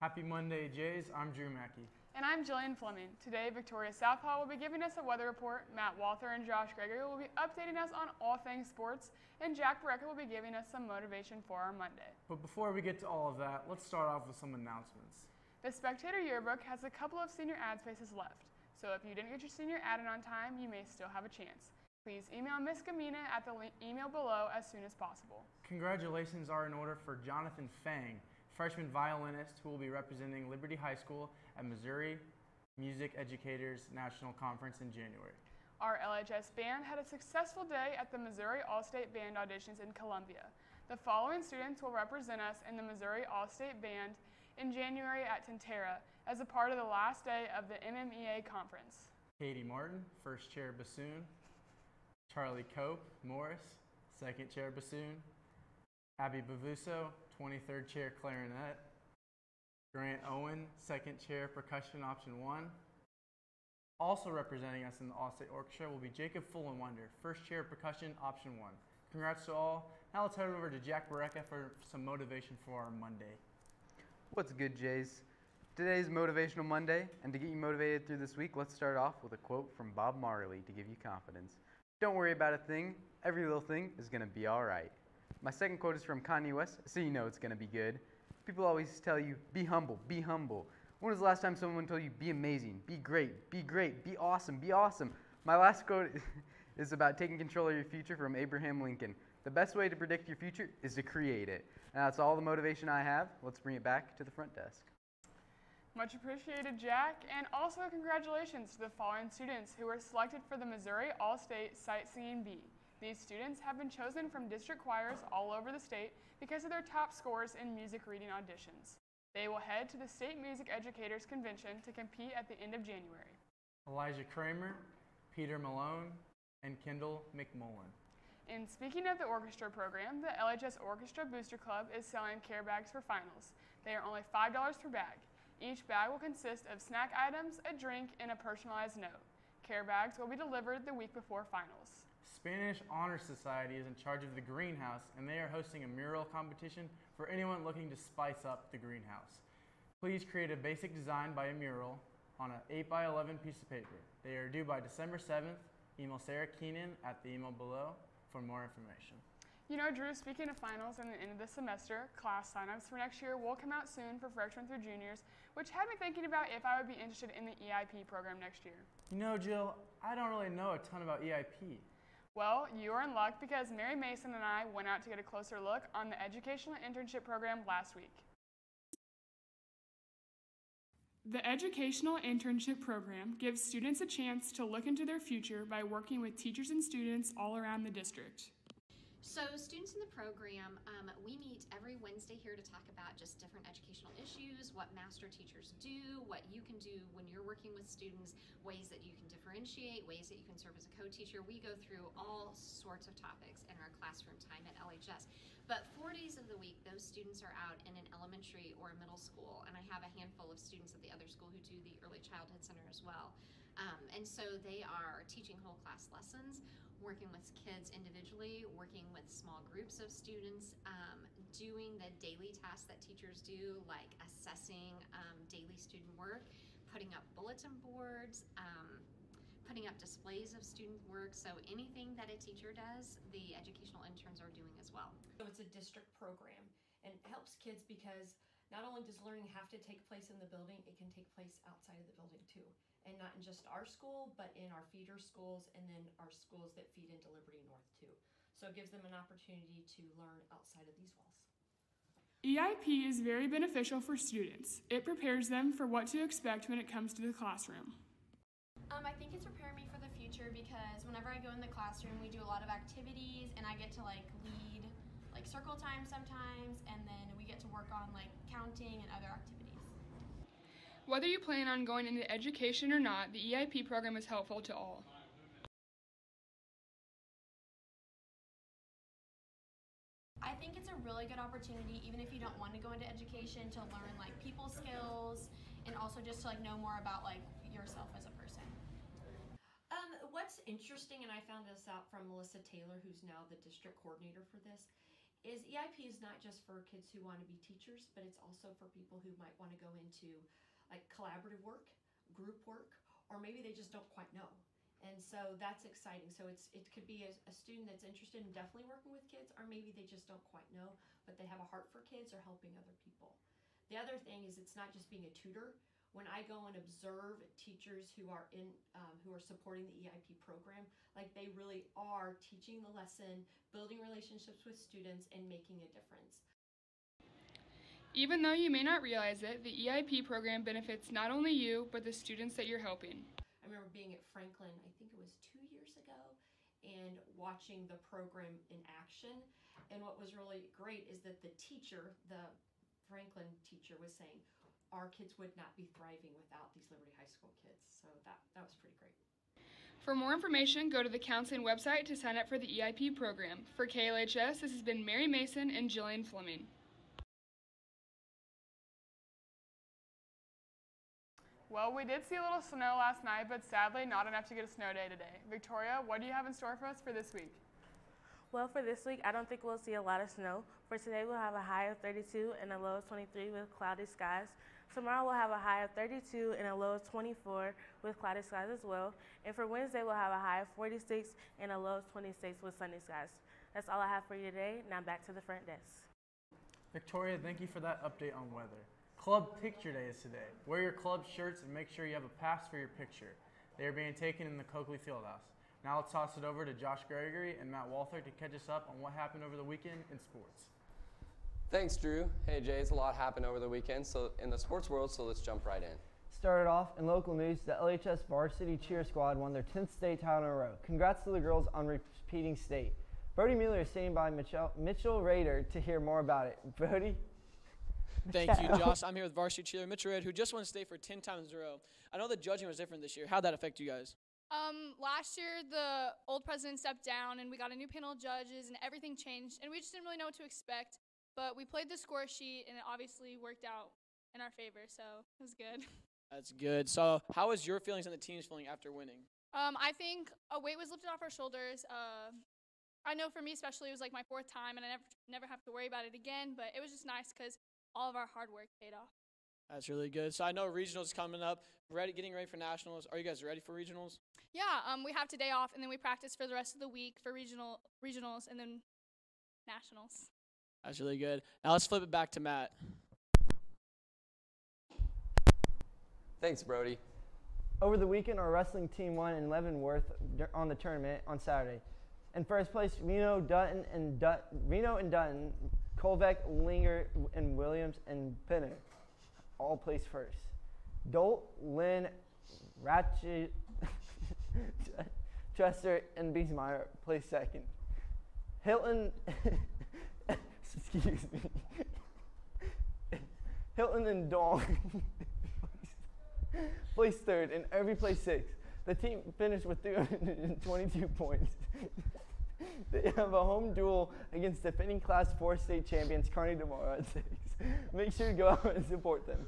Happy Monday, Jays. I'm Drew Mackey. And I'm Jillian Fleming. Today, Victoria Southpaw will be giving us a weather report, Matt Walther and Josh Gregory will be updating us on all things sports, and Jack Barreca will be giving us some motivation for our Monday. But before we get to all of that, let's start off with some announcements. The Spectator Yearbook has a couple of senior ad spaces left, so if you didn't get your senior ad in on time, you may still have a chance. Please email Ms. Gamina at the email below as soon as possible. Congratulations are in order for Jonathan Fang, freshman violinist who will be representing Liberty High School at Missouri Music Educators National Conference in January. Our LHS band had a successful day at the Missouri All-State Band auditions in Columbia. The following students will represent us in the Missouri All-State Band in January at Tentera as a part of the last day of the MMEA conference. Katie Martin, first chair bassoon. Charlie Cope, Morris, second chair bassoon. Abby Bavuso, 23rd chair clarinet. Grant Owen, second chair percussion option 1. Also representing us in the All-State Orchestra will be Jacob Fullenwonder, first chair percussion option 1. Congrats to all. Now let's head over to Jack Barreca for some motivation for our Monday. What's good, Jays? Today's Motivational Monday, and to get you motivated through this week, let's start off with a quote from Bob Marley to give you confidence. Don't worry about a thing. Every little thing is going to be all right. My second quote is from Kanye West, so you know it's going to be good. People always tell you, be humble, be humble. When was the last time someone told you, be amazing, be great, be awesome, be awesome? My last quote is about taking control of your future from Abraham Lincoln. The best way to predict your future is to create it. And that's all the motivation I have. Let's bring it back to the front desk. Much appreciated, Jack, and also congratulations to the following students who were selected for the Missouri All-State Sightseeing Bee. These students have been chosen from district choirs all over the state because of their top scores in music reading auditions. They will head to the State Music Educators Convention to compete at the end of January. Elijah Kramer, Peter Malone, and Kendall McMullen. And speaking of the orchestra program, the LHS Orchestra Booster Club is selling care bags for finals. They are only $5 per bag. Each bag will consist of snack items, a drink, and a personalized note. Care bags will be delivered the week before finals. Spanish Honor Society is in charge of the greenhouse, and they are hosting a mural competition for anyone looking to spice up the greenhouse. Please create a basic design by a mural on an 8x11 piece of paper. They are due by December 7th. Email Sarah Keenan at the email below for more information. You know, Drew, speaking of finals and the end of the semester, class signups for next year will come out soon for freshmen through juniors, which had me thinking about if I would be interested in the EIP program next year. You know, Jill, I don't really know a ton about EIP. Well, you are in luck because Mary Mason and I went out to get a closer look on the Educational Internship Program last week. The Educational Internship Program gives students a chance to look into their future by working with teachers and students all around the district. So students in the program, we meet every Wednesday here to talk about just different educational issues, what master teachers do, what you can do when you're working with students, ways that you can differentiate, ways that you can serve as a co-teacher. We go through all sorts of topics in our classroom time at LHS. But 4 days of the week, those students are out in an elementary or a middle school, and I have a handful of students at the other school who do the early childhood center as well. And so they are teaching whole class lessons, working with kids individually, working with small groups of students, doing the daily tasks that teachers do, like assessing daily student work, putting up bulletin boards, putting up displays of student work. So anything that a teacher does, the educational interns are doing as well. So it's a district program and it helps kids because not only does learning have to take place in the building, it can take place outside of the building too. And not in just our school, but in our feeder schools and then our schools that feed into Liberty North too. So it gives them an opportunity to learn outside of these walls. EIP is very beneficial for students. It prepares them for what to expect when it comes to the classroom. I think it's preparing me for the future because whenever I go in the classroom, we do a lot of activities and I get to lead circle time sometimes, and then we get to work on counting and other activities. Whether you plan on going into education or not, the EIP program is helpful to all. I think it's a really good opportunity, even if you don't want to go into education, to learn people skills and also just to know more about yourself as a person. What's interesting, and I found this out from Melissa Taylor, who's now the district coordinator for this, is EIP is not just for kids who want to be teachers, but it's also for people who might want to go into like collaborative work, group work, or maybe they just don't quite know. And so that's exciting. So it could be a student that's interested in definitely working with kids, or maybe they just don't quite know, but they have a heart for kids or helping other people. The other thing is it's not just being a tutor. When I go and observe teachers who are supporting the EIP program, like they really are teaching the lesson, building relationships with students, and making a difference. Even though you may not realize it, the EIP program benefits not only you, but the students that you're helping. I remember being at Franklin, I think it was 2 years ago, and watching the program in action. And what was really great is that the teacher, the Franklin teacher, was saying, our kids would not be thriving without these Liberty High School kids. So that was pretty great. For more information, go to the counseling website to sign up for the EIP program. For KLHS, this has been Mary Mason and Jillian Fleming. Well, we did see a little snow last night, but sadly not enough to get a snow day today. Victoria, what do you have in store for us for this week? Well, for this week, I don't think we'll see a lot of snow. For today, we'll have a high of 32 and a low of 23 with cloudy skies. Tomorrow, we'll have a high of 32 and a low of 24 with cloudy skies as well. And for Wednesday, we'll have a high of 46 and a low of 26 with sunny skies. That's all I have for you today. Now back to the front desk. Victoria, thank you for that update on weather. Club Picture Day is today. Wear your club shirts and make sure you have a pass for your picture. They are being taken in the Coakley Fieldhouse. Now let's toss it over to Josh Gregory and Matt Walther to catch us up on what happened over the weekend in sports. Thanks, Drew. Hey, Jays, a lot happened over the weekend in the sports world, so let's jump right in. Started off in local news, the LHS varsity cheer squad won their 10th state title in a row. Congrats to the girls on repeating state. Brody Mueller is sitting by Mitchell Rader to hear more about it. Brody? Thank you, Josh. I'm here with varsity cheerleader Mitchell Rader, who just won state for 10 times in a row. I know the judging was different this year. How'd that affect you guys? Last year, the old president stepped down, and we got a new panel of judges, and everything changed, and we just didn't really know what to expect. But we played the score sheet, and it obviously worked out in our favor, so it was good. That's good. So how was your feelings and the team's feeling after winning? I think a weight was lifted off our shoulders. I know for me especially, it was like my 4th time, and I never have to worry about it again, but it was just nice because all of our hard work paid off. That's really good. So I know regionals coming up, getting ready for nationals. Are you guys ready for regionals? Yeah, we have today off, and then we practice for the rest of the week for regionals and then nationals. That's really good. Now let's flip it back to Matt. Thanks, Brody. Over the weekend, our wrestling team won in Leavenworth on the tournament on Saturday. In first place, Reno and Dutton, Colbeck, Linger, and Williams and Pinner all placed first. Dolt, Lynn, Ratchet, Chester, and Biesmeyer placed second. Hilton, excuse me, Hilton and Dong placed third, and Irving placed sixth. The team finished with 322 points. They have a home duel against defending Class 4 state champions Kearney tomorrow at 6. Make sure to go out and support them.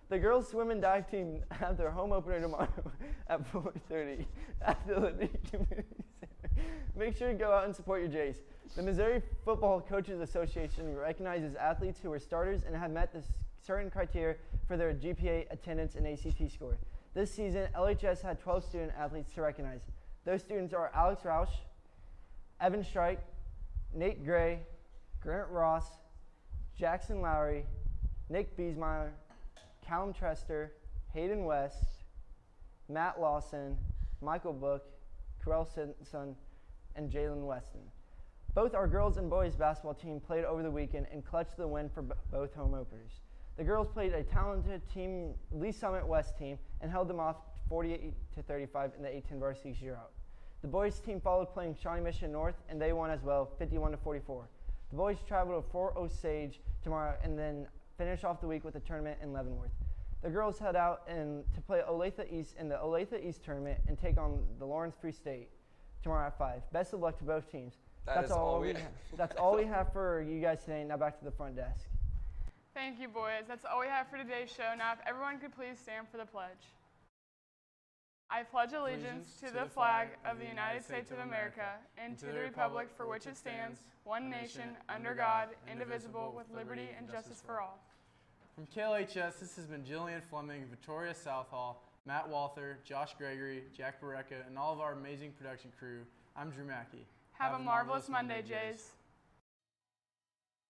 The girls swim and dive team have their home opener tomorrow at 4:30 at the Liberty Community Center. Make sure to go out and support your Jays. The Missouri Football Coaches Association recognizes athletes who are starters and have met the certain criteria for their GPA attendance and ACT score. This season, LHS had 12 student athletes to recognize. Those students are Alex Roush, Evan Strike, Nate Gray, Grant Ross, Jackson Lowry, Nick Biesmeyer, Callum Trester, Hayden West, Matt Lawson, Michael Book, Carell Simpson, and Jalen Weston. Both our girls and boys basketball team played over the weekend and clutched the win for both home openers. The girls played a talented team, Lee Summit West team, and held them off 48-35 in the A-10 varsity shootout. The boys team followed playing Shawnee Mission North, and they won as well, 51-44. The boys travel to Fort Osage tomorrow and then finish off the week with a tournament in Leavenworth. The girls head out to play Olathe East in the Olathe East tournament and take on the Lawrence Free State tomorrow at 5. Best of luck to both teams. That's all we have. That's all we have for you guys today. Now back to the front desk. Thank you, boys. That's all we have for today's show. Now, if everyone could please stand for the pledge. I pledge allegiance to the flag of the United States of America and to the republic for which it stands, one nation, under God, indivisible, with liberty and justice for all. From KLHS, this has been Jillian Fleming, Victoria Southall, Matt Walther, Josh Gregory, Jack Barreca, and all of our amazing production crew. I'm Drew Mackey. Have a marvelous Monday, Jays.